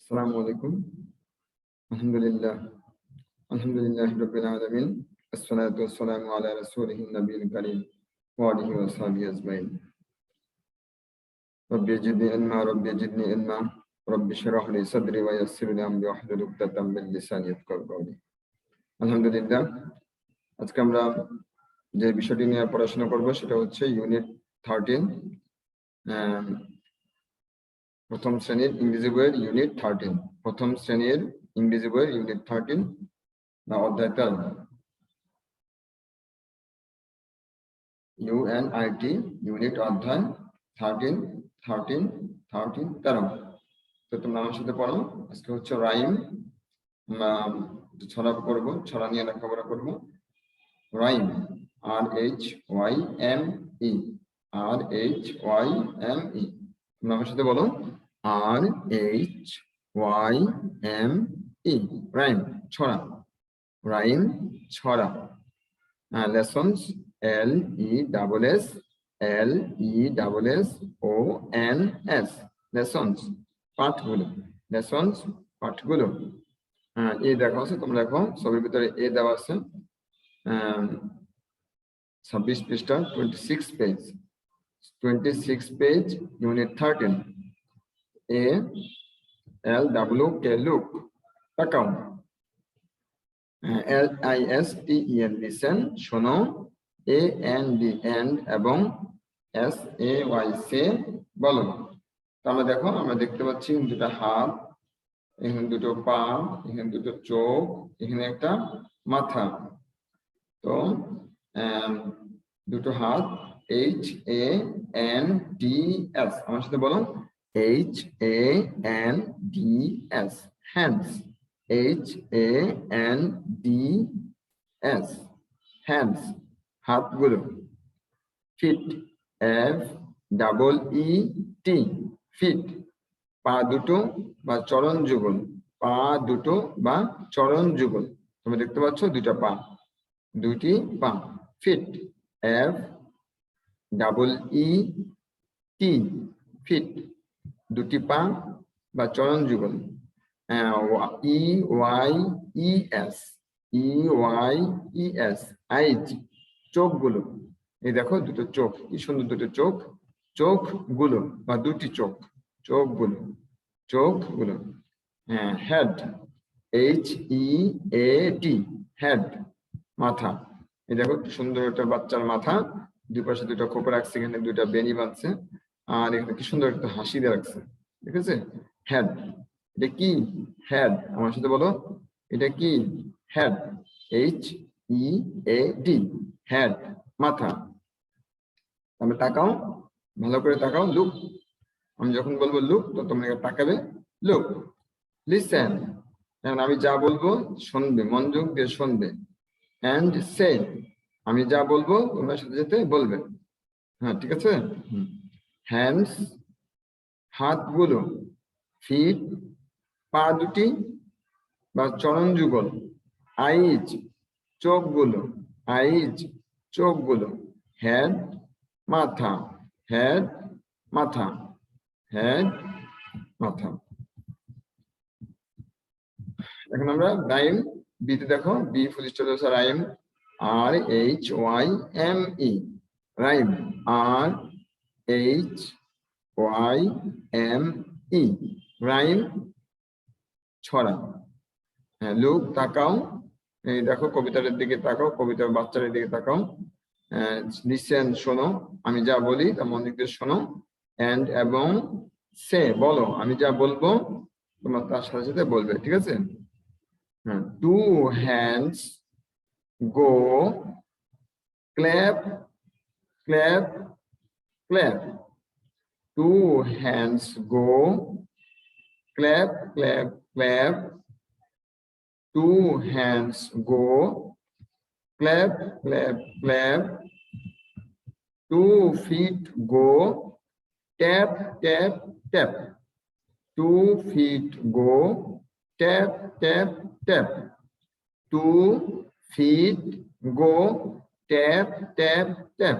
আসসালামু আলাইকুম। আলহামদুলিল্লাহ আলহামদুলিল্লাহি রাব্বিল আলামিন আসসালাতু ওয়াসসালামু আলা রাসূলিহিন নবিয়্যিল কারীম ওয়া আলিহি ওয়া সাহবিহি আজমাইন। রব্বি জিদনি ইলমা রব্বি ইশরাহ লি সাদরি ওয়া ইয়াসসির লি আমরি ওয়াহলুল উকদাতাম মিন লিসানি ইয়াফকাহু কওলি। আলহামদুলিল্লাহ, আজকে আমরা যে বিষয়টি নিয়ে পড়াশোনা করব সেটা হচ্ছে ইউনিট 13, প্রথম শ্রেণীর ইংরেজি বইয়ের ইউনিট 13, প্রথম শ্রেণীর ইংরেজি বইয়ের ইউনিট 13 অধ্যায় 13, UNIT ইউনিট অধ্যায় 13। তো তোমরা আমার সাথে পড়ো। আজকে হচ্ছে রাইম, ছড়া করবো, ছড়া নিয়ে লেখাপড়া করবো। Rhyme, RHYME, RHYME। তোমরা আমার সাথে বলো RHYME, রাইম, ছড়া, রাইম, ছড়া। Lessons, LESSONS, lessons, পাঠগুলো, lessons, পাঠগুলো। এ দেখো আছে, তোমরা দেখো ছবির ভিতরে এ দেওয়া আছে, 26 পৃষ্ঠা, 26 page, 26 page, unit 13। LWK, look, তাকাও। LISTEN, listen, শোনো। AND, and, এবং SAY, say, বলো। তো আমরা দেখো, আমরা দেখতে পাচ্ছি দুটো হাত, এখানে দুটো পা, এখানে দুটো চোখ, এখানে একটা মাথা। তো দুটো হাত, HANDS, আমার সাথে বলো HANDS, hands, HANDS, hands, হাতগুলো। feet, FEET, feet, পা দুটো বা চরণ যুগল, পা দুটো বা চরণ যুগল। তোমরা দেখতে পাচ্ছ দুইটা পা, দুইটি পা। ফিট, FEET, ফিট, দুটি পা বা চরণ যুগল। EYES, আইজ, চোখগুলো। এই দেখো দুটো চোখ, কি সুন্দর দুটো চোখ, চোখগুলো বা দুটি চোখ, চোখগুলো, চোখগুলো। হেড, HEAD, হেড, মাথা। এই দেখো কি সুন্দর একটা বাচ্চার মাথা, দুই পাশে দুটো খোপা রাখছে, এখানে দুইটা বেনি বাঁধছে, আর এখানে কি সুন্দর একটা হাসি দিয়ে রাখছে, ঠিক আছে। হেড, এটা কি? হেড, আমার সাথে বলো, এটা কি? হেড, HEAD, হেড, মাথা। আমি তাকাও, ভালো করে তাকাও, লুক। আমি যখন বলবো লুক, তো তোমরা তাকাবে, লুক। লিসেন, এখন আমি যা বলবো শুনবে, মনোযোগ দিয়ে শুনবে। অ্যান্ড সে, আমি যা বলবো তোমরা সাথে সাথে বলবে। হ্যাঁ, ঠিক আছে। হ্যান্ডস, হাতগুলো। ফিট, পা দুটি বা চরণ যুগল। আইজ, চোখগুলো, আইজ, চোখগুলো। হেড, মাথা, হেড, মাথা, হেড, মাথা। এখন আমরা রাইম বিতে দেখো, বি ফুল স্টপ আছে, rhyme, RHYME, rhyme, RHYME, rhyme, ছড়া। হ্যাঁ, লুক, তাকাও, এই দেখো কবিতার দিকে তাকাও, কবিতার বাচ্চাদের দিকে তাকাও। লিসেন, শোনো, আমি যা বলি তা মনোযোগ দিয়ে শোনো। অ্যান্ড, এবং, সে, বলো, আমি যা বলবো তোমরা তার সাথে সাথে বলবে, ঠিক আছে। Two hands go, clap, clap, clap. Two hands go, clap, clap, clap. Two hands go, clap, clap, clap. 2 feet go, tap, tap, tap. 2 feet go, tap, tap, tap. 2 feet go, tap, tap, tap.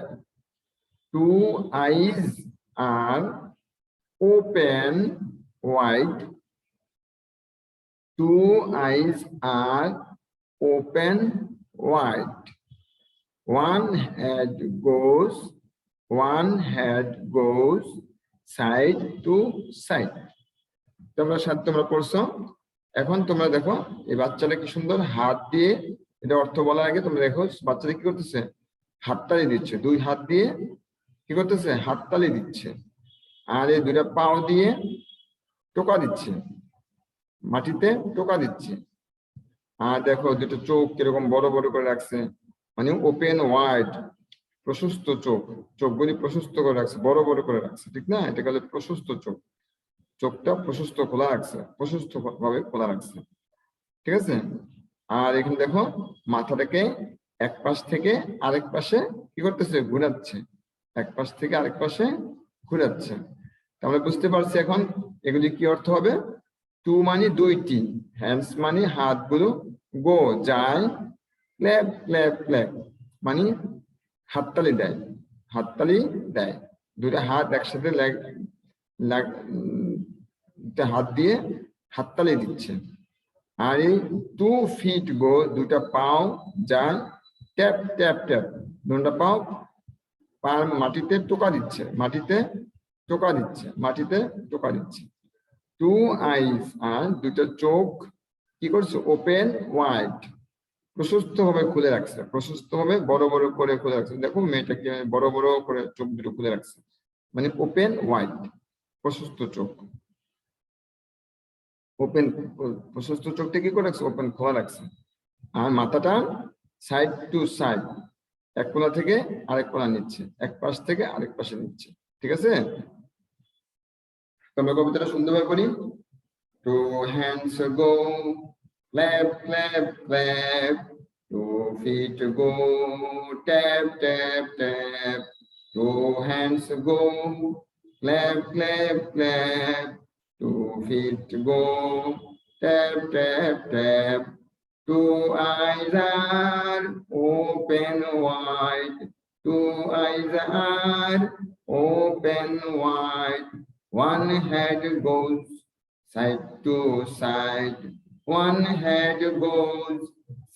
2 eyes, are open wide. Two eyes are open wide. One head goes side to side. তোমরা পড়ছো। এখন তোমরা দেখো এই বাচ্চাটা কি সুন্দর হাত দিয়ে, এটা অর্থ বলার আগে তোমরা দেখো বাচ্চাটা কি করতেছে, হাততালি দিচ্ছে। দুই হাত দিয়ে কি করতেছে, হাততালি দিচ্ছে। আর এই দুইটা পাও দিয়ে টোকা দিচ্ছে, মাটিতে টোকা দিচ্ছে। আর দেখো দুটো চোখ কিরকম বড় বড় করে রাখছে, মানে ওপেন ওয়াইড, প্রশস্ত চোখ, চোখগুলি প্রশস্ত করে রাখছে, বড় বড় করে রাখছে, ঠিক না? এটা গেলে প্রশস্ত চোখ, চোখটা প্রশস্ত খোলা রাখছে, প্রশস্ত ভাবে খোলা রাখছে, ঠিক আছে? আর এখানে দেখো মাথাটাকে এক পাশ থেকে আরেক পাশে কি করতেছে, ঘুরাচ্ছে, এক পাশ থেকে আরেক পাশে ঘুরাচ্ছে। আমরা বুঝতে পারছি এখন এগুলি কি অর্থ হবে। টু মানে দুইটি, হ্যান্ডস মানে হাতগুলো, গো যায়, ক্ল্যাপ ক্ল্যাপ ক্ল্যাপ মানে হাততালি দেয়, হাততালি দেয়। দুটা হাত একসাথে হাত দিয়ে হাততালি দিচ্ছে। আর এই 2 feet গো, দুটা পাও যায়, ট্যাপ ট্যাপ ট্যাপ, দুটা পাও মাটিতে টোকা দিচ্ছে, মাটিতে টোকা দিচ্ছে, মাটিতে টোকা দিচ্ছে। 2 eyes আর দুটো চোখ কি করছে, ওপেন ওয়াইড, প্রশস্ত ভাবে খুলে রাখছে, প্রশস্ত ভাবে বড় বড় করে খুলে রাখছে। দেখো মেয়েটাকে বড় বড় করে চোখ দুটো খুলে রাখছে, মানে ওপেন ওয়াইড, প্রশস্ত চোখ। ওপেন, প্রশস্ত চোখটা কি করে রাখছে, ওপেন খোলা রাখছে। আর মাথাটা সাইড টু সাইড, এক কোণা থেকে আরেক কোণা নিচ্ছে, এক পাশ থেকে আরেক পাশে নিচ্ছে, ঠিক আছে? তোমরা কবিতাটা সুন্দরভাবে পড়ি। Two hands go clap clap clap, 2 feet go tap tap tap, 2 hands go clap clap clap, 2 feet go tap tap tap, 2 eyes are open wide, 2 eyes are open wide, one head goes side to side, one head goes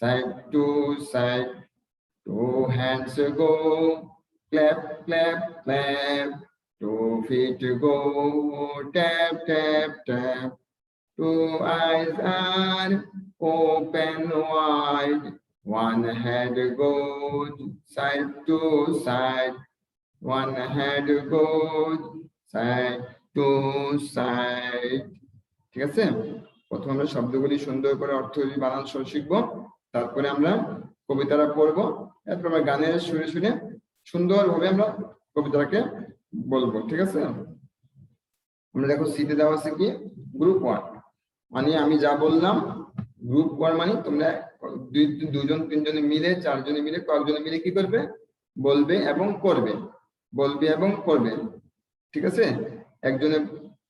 side to side, 2 hands go clap clap clap, 2 feet go tap tap tap, 2 eyes are open wide, one head goes side to side, one head goes side to side। ঠিক আছে? প্রথমে আমরা শব্দগুলি সুন্দর করে অর্থ বানান সহ শিখবো, তারপরে আমরা কবিতাটা পড়বো, এরপর আমরা গানের শুনে শুনে সুন্দরভাবে আমরা কবিতাটাকে বলবো, ঠিক আছে? আমরা দেখো সিতে দেওয়া আছে কি, গ্রুপ 1, মানে আমি যা বললাম। গ্রুপ 1 মানে তোমরা দুজন তিনজনে মিলে, চারজনে মিলে, কয়েকজনে মিলে কি করবে, বলবে এবং করবে, বলবে এবং করবে, ঠিক আছে? একজনে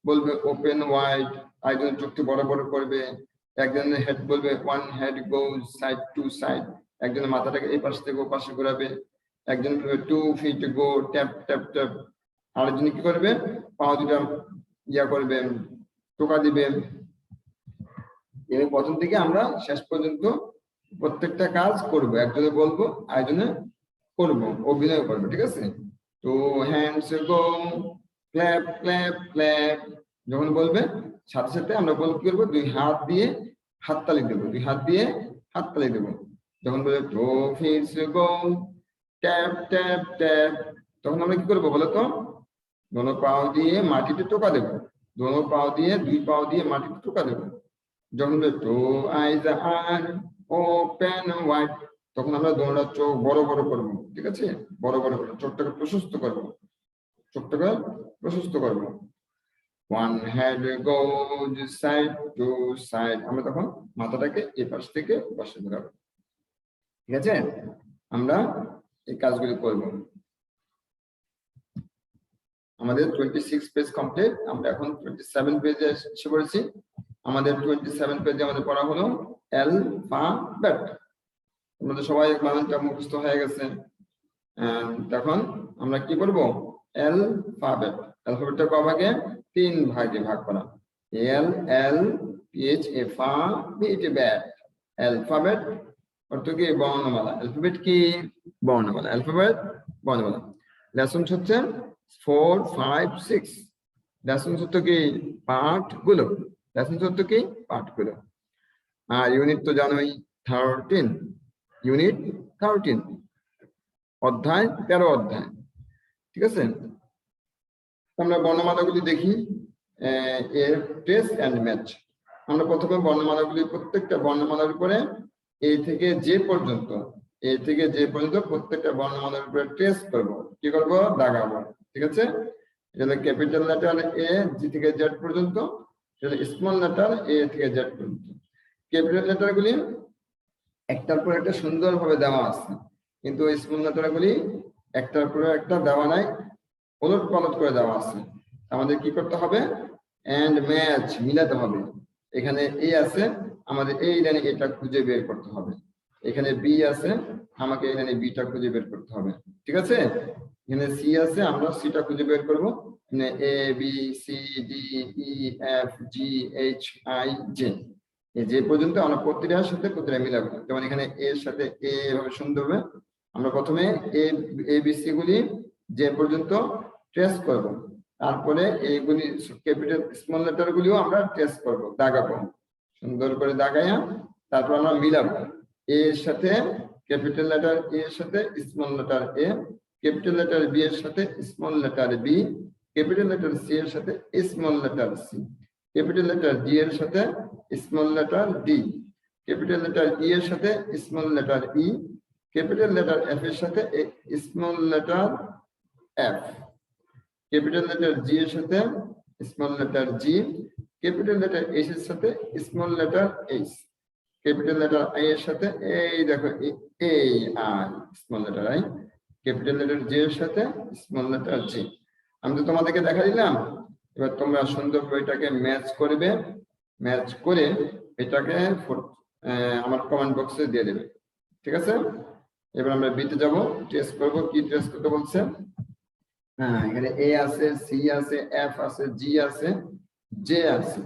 বলবে ওপেন ওয়াইড, আরেকজনের চোখটি বড় বড় করবে, একজনের হেড বলবে ওয়ান হেড গোজ সাইড টু সাইড, একজনের মাথাটাকে এই পাশ থেকে ও পাশে ঘোরাবে, একজন বলবে 2 feet গো ট্যাপ ট্যাপ ট্যাপ, আরেকজন কি করবে, পা দুটা ইয়া করবে, টোকা দিবে। এই প্রথম থেকে আমরা শেষ পর্যন্ত প্রত্যেকটা কাজ করব, একজনে বলবো আরেকজনে করবো, অভিনয় করবো, ঠিক আছে? তো hands go clap clap clap, যখন বলবে সাথে সাথে আমরা বলবো কি করবো, দুই হাত দিয়ে হাততালি দেবো, দুই হাত দিয়ে হাততালি দেবো। যখন বলবে টু ফিটস গো ট্যাপ ট্যাপ ট্যাপ, তখন আমরা কি করবো বলো তো, দোনো পাও দিয়ে মাটিতে টোকা দেবো, দোনো পাও দিয়ে, দুই পাও দিয়ে মাটিতে টোকা দেবো। যখন বলবে টু আইজ আর ওপেন ওয়াইড, তখন আমরা দোনোটা চোখ বড় বড় করবো, ঠিক আছে? বড় বড় করবো, চোখটাকে প্রশস্ত করবো, চোখটাকে প্রশস্ত করবো। ওয়ান হেড গোজ সাইড টু সাইড, আমরা তখন মাথাটাকে এই পাশ থেকে পাশে ঘোরাবো, ঠিক আছে? আমরা এই কাজগুলি করব। আমাদের 26 পেজ কমপ্লিট, আমরা এখন 27 পেজে এসে পড়েছি। আমাদের 27 পেজে আমাদের পড়া হলো অ্যালফাবেট। আমাদের সবাই বানানটা মুখস্থ হয়ে গেছে। তখন আমরা কি করব, অ্যালফাবেট। অ্যালফাবেটটা ক ভাগে, 3 ভাগে ভাগ করা। এল এল PH A ফা, B এটি ব্যাট। অ্যালফাবেট অর্থ কি বর্ণমালা, অ্যালফাবেট কি বর্ণমালা, অ্যালফাবেট বর্ণমালা। লেসন হচ্ছে 4, 5, 6। লেসন হচ্ছে কি পাঠগুলো, লেসন হচ্ছে কি পাঠগুলো। আর ইউনিট তো জানোই 13, ইউনিট 13, অধ্যায় 13 অধ্যায়, ঠিক আছে। আমরা বর্ণমালাগুলি দেখি, এর ট্রেস এন্ড ম্যাচ। আমরা প্রথমে বর্ণমালাগুলি, প্রত্যেকটা বর্ণমালার উপরে এ থেকে জে পর্যন্ত, এ থেকে জে পর্যন্ত প্রত্যেকটা বর্ণমালার উপরে ট্রেস করব, কি করব দাগাবো, ঠিক আছে। এটা ক্যাপিটাল লেটার এ, জি থেকে জেড পর্যন্ত, এটা স্মল লেটার এ থেকে জেড পর্যন্ত। ক্যাপিটাল লেটারগুলি একটার পর একটা সুন্দরভাবে দেওয়া আছে, কিন্তু স্মল লেটারগুলি একটার পর একটা দেওয়া নাই, ওলট পালট করে দেওয়া আছে। আমাদের কি করতে হবে, এন্ড ম্যাচ, মিলাতে হবে। এখানে এ আছে, আমাদের এই লাইনে এটা খুঁজে বের করতে হবে। এখানে বি আছে, আমাকে এই লাইনে বিটা খুঁজে বের করতে হবে, ঠিক আছে। এখানে সি আছে, আমরা সিটা খুঁজে বের করব। মানে A B C D E F G H I J, এই যে পর্যন্ত আমরা প্রতিটার সাথে প্রতিটা মিলাবো। যেমন এখানে এর সাথে এ ভাবে সুন্দরভাবে আমরা প্রথমে এ বি সি গুলি যে পর্যন্ত ট্রেস করব, তারপরে এইগুলি ক্যাপিটাল স্মল লেটার গুলিও আমরা ট্রেস করব, দাগাবো, সুন্দর করে দাগাইয়া তারপর আমরা মিলাবো। এ এর সাথে ক্যাপিটাল লেটার এ এর সাথে small letter A, capital letter B এর সাথে small letter B, capital letter C এর সাথে small letter C, capital letter D এর সাথে small letter D, capital letter E এর সাথে small letter E, capital letter F এর সাথে small letter F, capital letter G এর সাথে small letter G, capital letter H এর সাথে small letter H, capital letter I এর সাথে এই দেখো এই I, small letter I, capital letter J এর সাথে স্মল লেটার জি। আমি তো তোমাদেরকে দেখা দিলাম, এবার তোমরা সুন্দর করে এটাকে ম্যাচ করবে, ম্যাচ করে এটাকে আমার কমেন্ট বক্সে দিয়ে দেবে, ঠিক আছে। এবার আমরা বিতে যাব, টেস্ট করব, কি টেস্ট করতে বলছে। হ্যাঁ, এখানে এ আছে, সি আছে, এফ আছে, জি আছে, জে আছে,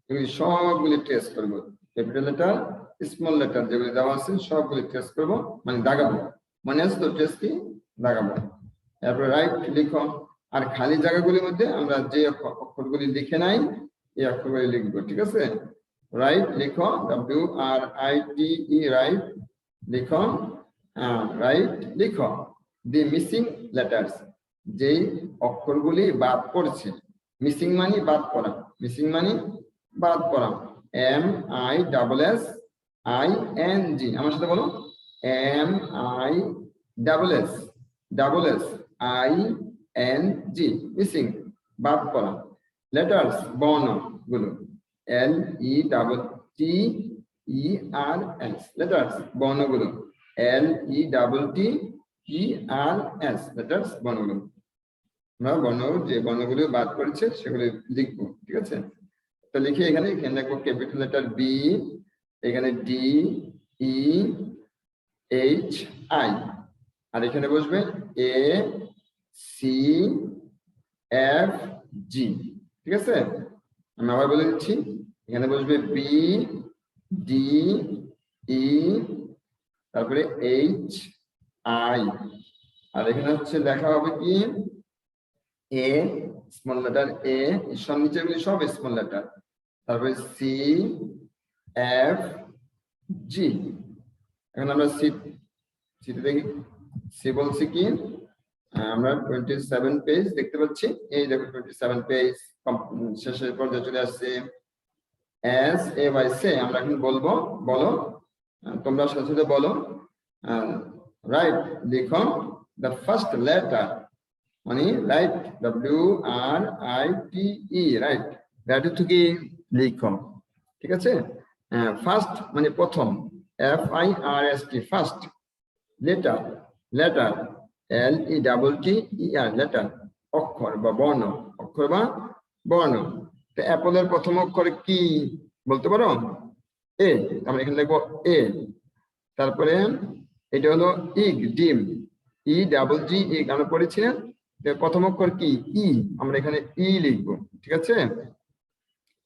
এগুলি সবগুলি টেস্ট করব। ক্যাপিটাল লেটার স্মল লেটার যেগুলি দেওয়া আছে সবগুলি টেস্ট করব, মানে দাগাবো, মানে আছে তো টেস্ট কি দাগাবো। তারপরে রাইট লিখো, আর খালি জায়গাগুলির মধ্যে আমরা যে অক্ষরগুলি লিখে নাই এই অক্ষরগুলি লিখবো, ঠিক আছে। রাইট লিখো, WRITE, রাইট লিখো, রাইট লিখো দি মিসিং লেটার্স, যেই অক্ষরগুলি বাদ পড়ছে। মিসিং মানে বাদ পড়া, মিসিং মানে বাদ পড়া। MISSING, আমার সাথে বলো, MISSING, মিসিং বাদ পড়া। লেটার্স বর্ণ গুলো, LETTERS, লেটার্স বর্ণগুলো, LETTERS, লেটার্স বর্ণগুলো। আমরা বর্ণ যে বর্ণগুলো বাদ পড়েছে সেগুলো লিখবো, ঠিক আছে। তো লিখে এখানে লিখবো ক্যাপিটাল লেটার বি, এখানে ডি ই এইচ আই, আর এখানে বসবে এ সি এফ জি, ঠিক আছে। আমি আবার বলে দিচ্ছি, এখানে বসবে বি ডি ই, তারপরে এইচ আই, আর এখানে হচ্ছে দেখা হবে কি এ, স্মল লেটার এ, সব নিচে গুলি সব স্মল লেটার, তারপরে সি এফ জি। এখন আমরা সিতে দেখি, সি বলছি কি, আমরা 27 পেজ দেখতে পাচ্ছি, এই দেখো 27 পেজ শেষের পর্যায়ে চলে আসছে। এস এ বাই সে, আমরা এখন বলবো, বলো তোমরা সাথে সাথে বলো। রাইট লিখো দ্য ফার্স্ট লেটার, মানে রাইট, WRITE, রাইট, রাইট হচ্ছে কি লিখো, ঠিক আছে। ফার্স্ট মানে প্রথম, FIRST, first. Letter, letter, LETTER, letter, অক্ষর বা বর্ণ, অক্ষর বা বর্ণ। তো অ্যাপলের প্রথম অক্ষর কি বলতে পারো? এ, আমরা এখানে লিখবো এ। তারপরে এটা হলো ইগ, ডিম, EGG, ইগ, আমরা পড়েছি না, প্রথম অক্ষর কি ই, আমরা এখানে ই লিখবো, ঠিক আছে।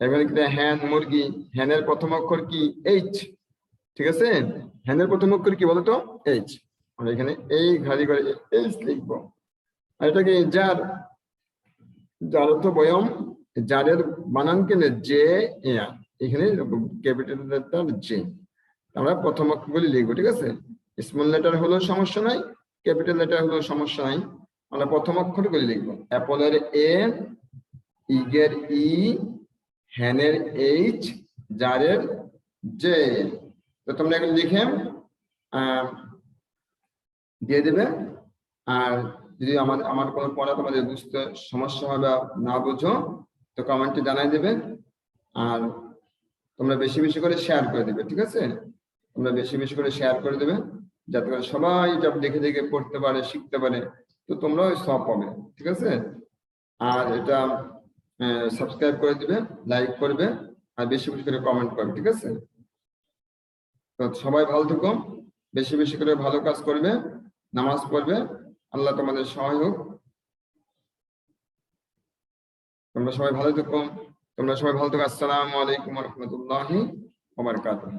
এখানে কি হ্যান মুরগি, হ্যানের প্রথম অক্ষর কি এইচ, ঠিক আছে, হ্যানের প্রথম অক্ষর কি বলতো এইচ, আমরা এখানে এই খালি করে এইচ লিখবো। আর এটা কি জার, যার অর্থ বয়ম, জারের বানান কেন জে এ, এখানে ক্যাপিটাল লেটার জে, আমরা প্রথম অক্ষরগুলি লিখবো, ঠিক আছে। স্মল লেটার হলেও সমস্যা নাই, ক্যাপিটাল লেটার হলেও সমস্যা নাই, আমরা প্রথম অক্ষরগুলি লিখবো। অ্যাপলের এ, ইগের ই, হ্যানের এইচ, জারের জে। তো তোমরা এগুলো লিখে দিয়ে দেবে। আর যদি আমার কোনো পড়া তোমাদের বুঝতে সমস্যা হয় বা না বুঝো তো কমেন্টে জানাই দেবে। আর তোমরা বেশি বেশি করে শেয়ার করে দেবে, ঠিক আছে, তোমরা বেশি বেশি করে শেয়ার করে দেবে যাতে করে সবাই এটা দেখে দেখে পড়তে পারে, শিখতে পারে, তো তোমরাও সব পাবে, ঠিক আছে। আর এটা সাবস্ক্রাইব করে দিবে, লাইক করবে, আর বেশি বেশি করে কমেন্ট করবে, ঠিক আছে। তো সবাই ভালো থেকো, বেশি বেশি করে ভালো কাজ করবে, নামাজ পড়বে, আল্লাহ তোমাদের সহায় হোক। তোমরা সবাই ভালো থেকো, তোমরা সবাই ভালো থেকো। আসসালামু আলাইকুম ওয়া রাহমাতুল্লাহি ওয়া বারাকাতুহু।